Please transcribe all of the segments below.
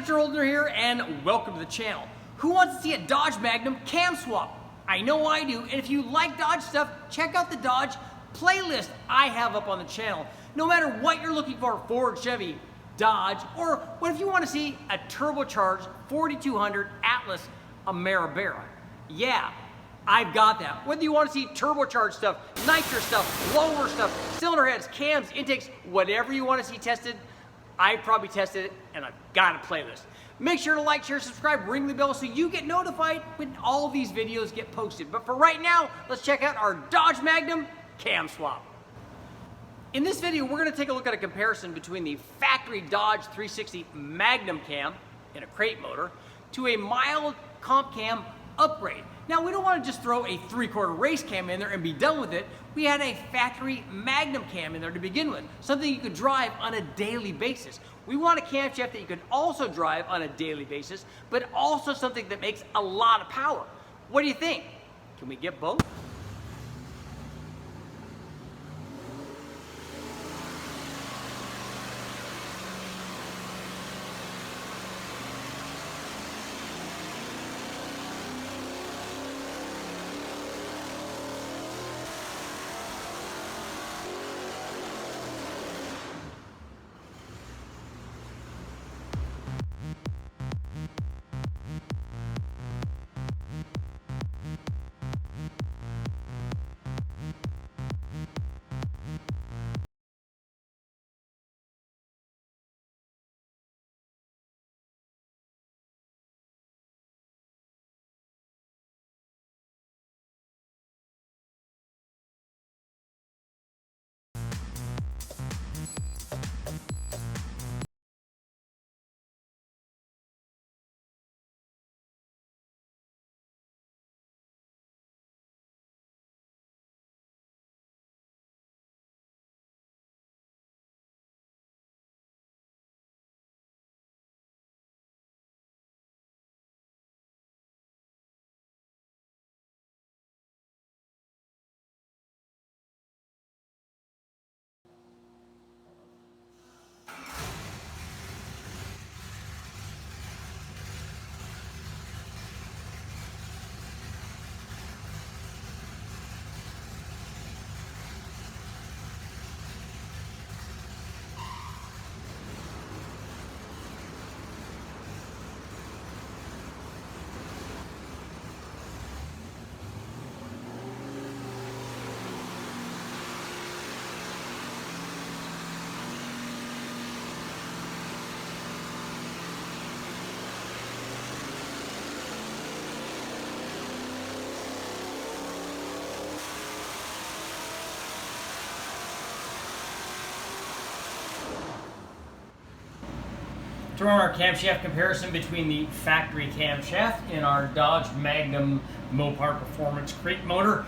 Mr. Oldner here, and welcome to the channel. Who wants to see a Dodge Magnum cam swap? I know I do, and if you like Dodge stuff, check out the Dodge playlist I have up on the channel. No matter what you're looking for, Ford, Chevy, Dodge, or what if you want to see a turbocharged 4200 Atlas Ameribera? Yeah, I've got that. Whether you want to see turbocharged stuff, nitro stuff, lower stuff, cylinder heads, cams, intakes, whatever you want to see tested, I probably tested it, and I've got a playlist. Make sure to like, share, subscribe, ring the bell so you get notified when all these videos get posted. But for right now, let's check out our Dodge Magnum cam swap. In this video, we're going to take a look at a comparison between the factory Dodge 360 Magnum cam in a crate motor to a mild comp cam upgrade. Now, we don't want to just throw a 3/4 race cam in there and be done with it. We had a factory Magnum cam in there to begin with, something you could drive on a daily basis. We want a camshaft that you could also drive on a daily basis, but also something that makes a lot of power. What do you think? Can we get both? To run our camshaft comparison between the factory camshaft in our Dodge Magnum MOPAR Performance crate motor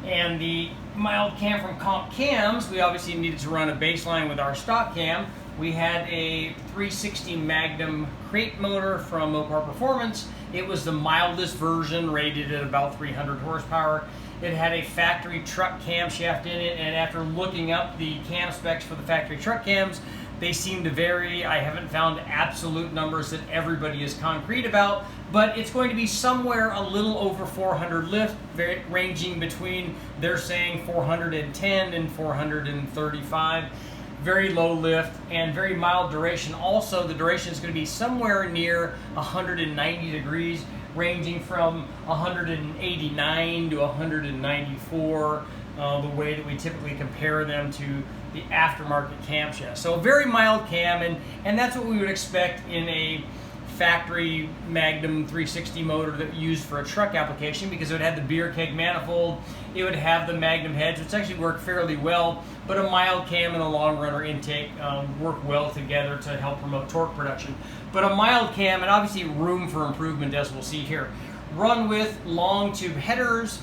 and the mild cam from Comp Cams, we obviously needed to run a baseline with our stock cam. We had a 360 Magnum crate motor from MOPAR Performance. It was the mildest version, rated at about 300 horsepower. It had a factory truck camshaft in it, and after looking up the cam specs for the factory truck cams, they seem to vary. I haven't found absolute numbers that everybody is concrete about, but it's going to be somewhere a little over 400 lift, ranging between, they're saying 410 and 435. Very low lift and very mild duration. Also, the duration is going to be somewhere near 190 degrees, ranging from 189 to 194, the way that we typically compare them to the aftermarket camshaft. So a very mild cam, and that's what we would expect in a factory Magnum 360 motor that we used for a truck application, because it would have the beer keg manifold, it would have the Magnum heads, which actually work fairly well, but a mild cam and a long runner intake work well together to help promote torque production. But a mild cam, and obviously room for improvement, as we'll see here. Run with long tube headers,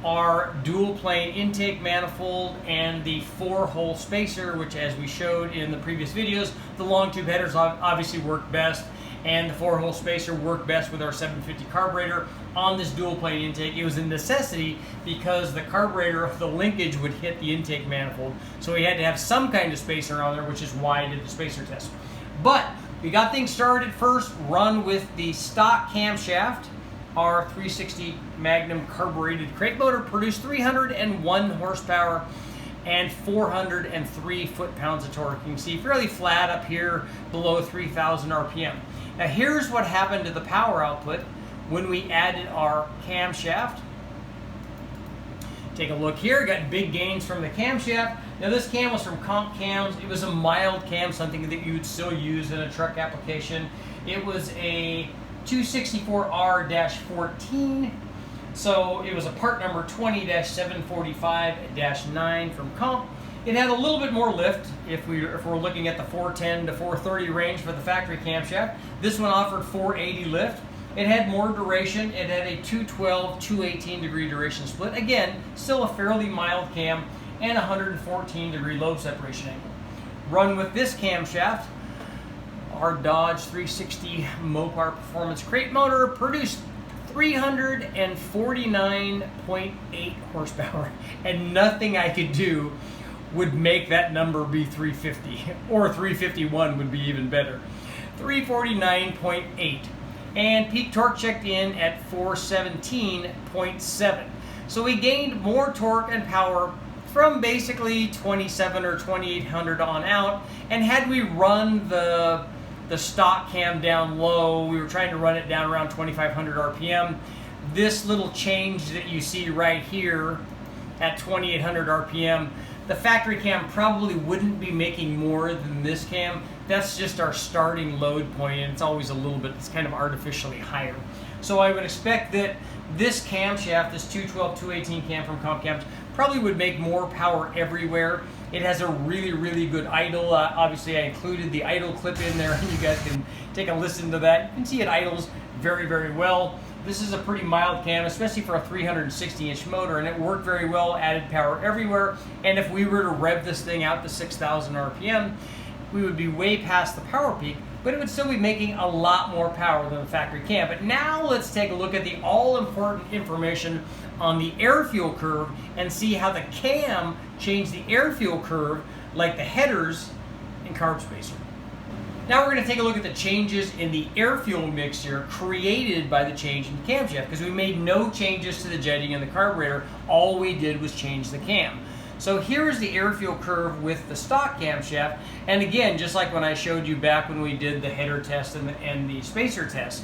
our dual plane intake manifold, and the 4-hole spacer, which, as we showed in the previous videos, the long tube headers obviously work best, and the 4-hole spacer worked best with our 750 carburetor on this dual plane intake. It was a necessity because the carburetor, the linkage would hit the intake manifold, so we had to have some kind of spacer on there, which is why I did the spacer test. But We got things started first, run with the stock camshaft. Our 360 Magnum carbureted crate motor produced 301 horsepower and 403 foot-pounds of torque. You can see fairly flat up here below 3,000 RPM. Now here's what happened to the power output when we added our camshaft. Take a look here, got big gains from the camshaft. Now this cam was from Comp Cams. It was a mild cam, something that you would still use in a truck application. It was a 264R-14. So it was a part number 20-745-9 from Comp. It had a little bit more lift if we're looking at the 410 to 430 range for the factory camshaft. This one offered 480 lift. It had more duration. It had a 212, 218 degree duration split. Again, still a fairly mild cam and 114 degree load separation angle. Run with this camshaft, our Dodge 360 MOPAR performance crate motor produced 349.8 horsepower, and nothing I could do would make that number be 350, or 351 would be even better. 349.8. And peak torque checked in at 417.7. So we gained more torque and power from basically 27 or 2800 on out. And had we run the stock cam down low, we were trying to run it down around 2500 RPM. This little change that you see right here at 2800 RPM, the factory cam probably wouldn't be making more than this cam. That's just our starting load point, and it's always a little bit, it's kind of artificially higher. So I would expect that this camshaft, this 212, 218 cam from Comp Cams, probably would make more power everywhere. It has a really, really good idle. Obviously, I included the idle clip in there, and you guys can take a listen to that. You can see it idles very, very well. This is a pretty mild cam, especially for a 360-inch motor, and it worked very well, added power everywhere. And if we were to rev this thing out to 6,000 RPM, we would be way past the power peak, but it would still be making a lot more power than the factory cam. But now let's take a look at the all-important information on the air-fuel curve and see how the cam changed the air-fuel curve, like the headers and carb spacer. Now we're going to take a look at the changes in the air-fuel mixture created by the change in the camshaft, because we made no changes to the jetting and the carburetor. All we did was change the cam. So here's the air-fuel curve with the stock camshaft, and again, just like when I showed you back when we did the header test and the spacer test,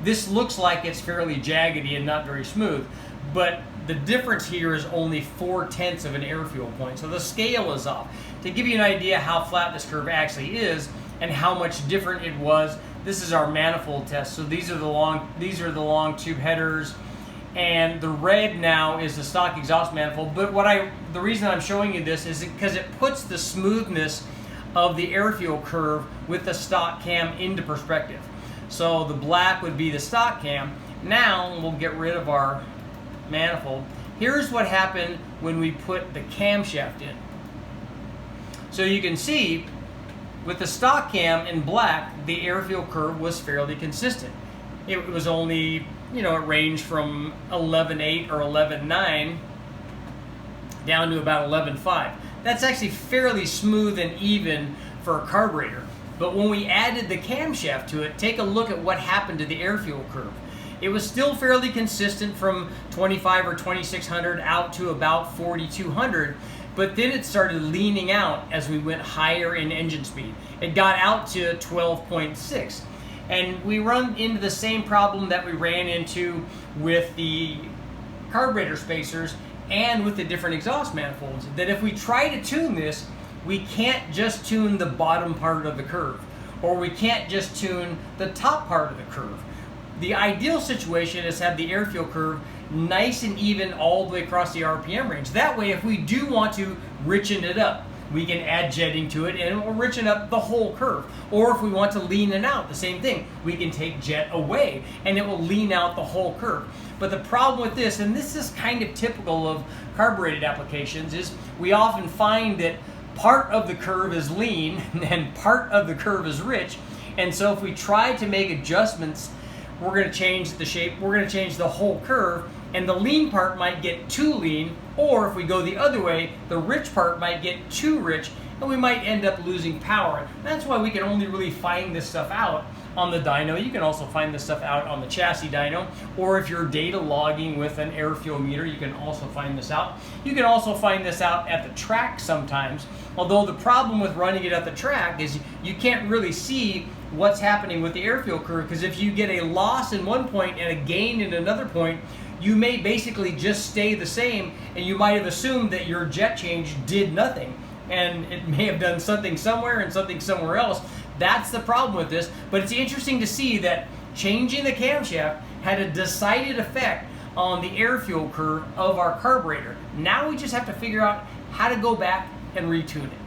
this looks like it's fairly jaggedy and not very smooth, but the difference here is only 4/10 of an air-fuel point, so the scale is off. To give you an idea how flat this curve actually is and how much different it was, this is our manifold test. So these are the long tube headers, and the red now is the stock exhaust manifold. But the reason I'm showing you this is because it puts the smoothness of the air-fuel curve with the stock cam into perspective. So the black would be the stock cam. Now we'll get rid of our manifold. Here's what happened when we put the camshaft in. So you can see with the stock cam in black, the air-fuel curve was fairly consistent. It was only, it ranged from 11.8 or 11.9 down to about 11.5. That's actually fairly smooth and even for a carburetor. But when we added the camshaft to it, take a look at what happened to the air-fuel curve. It was still fairly consistent from 25 or 2600 out to about 4200, but then it started leaning out as we went higher in engine speed. It got out to 12.6. And we run into the same problem that we ran into with the carburetor spacers and with the different exhaust manifolds, that if we try to tune this, we can't just tune the bottom part of the curve, or we can't just tune the top part of the curve. The ideal situation is to have the air-fuel curve nice and even all the way across the RPM range. That way, if we do want to richen it up, we can add jetting to it and it will richen up the whole curve. Or if we want to lean it out, the same thing. We can take jet away and it will lean out the whole curve. But the problem with this, and this is kind of typical of carbureted applications, is we often find that part of the curve is lean and part of the curve is rich. And so if we try to make adjustments, we're going to change the shape, we're going to change the whole curve, and the lean part might get too lean, or if we go the other way, the rich part might get too rich, and we might end up losing power. That's why we can only really find this stuff out on the dyno. You can also find this stuff out on the chassis dyno, or if you're data logging with an air fuel meter, you can also find this out. You can also find this out at the track sometimes, although the problem with running it at the track is you can't really see what's happening with the air fuel curve, because if you get a loss in one point and a gain in another point, you may basically just stay the same, and you might have assumed that your jet change did nothing, and it may have done something somewhere and something somewhere else. That's the problem with this, but it's interesting to see that changing the camshaft had a decided effect on the air fuel curve of our carburetor. Now we just have to figure out how to go back and retune it.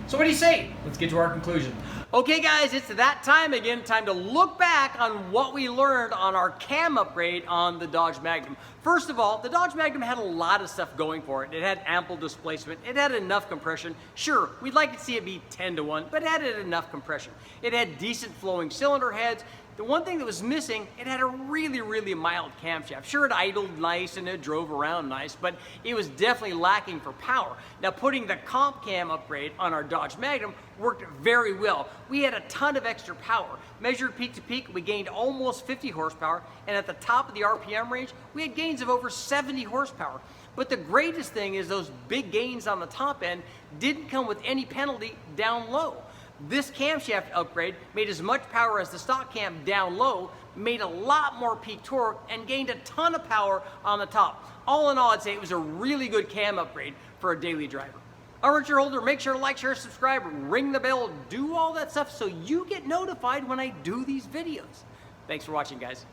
So what do you say? Let's get to our conclusion. Okay guys, it's that time again, time to look back on what we learned on our cam upgrade on the Dodge Magnum. First of all, the Dodge Magnum had a lot of stuff going for it. It had ample displacement, it had enough compression. Sure, we'd like to see it be 10-1, but it had enough compression. It had decent flowing cylinder heads. The one thing that was missing, it had a really mild camshaft. Sure, it idled nice and it drove around nice, but it was definitely lacking for power. Now, putting the comp cam upgrade on our Dodge Magnum worked very well. We had a ton of extra power. Measured peak to peak, we gained almost 50 horsepower, and at the top of the RPM range, we had gains of over 70 horsepower. But the greatest thing is those big gains on the top end didn't come with any penalty down low. This camshaft upgrade made as much power as the stock cam down low, made a lot more peak torque, and gained a ton of power on the top. All in all, I'd say it was a really good cam upgrade for a daily driver. All right, shareholder, make sure to like, share, subscribe, ring the bell, do all that stuff so you get notified when I do these videos. Thanks for watching, guys.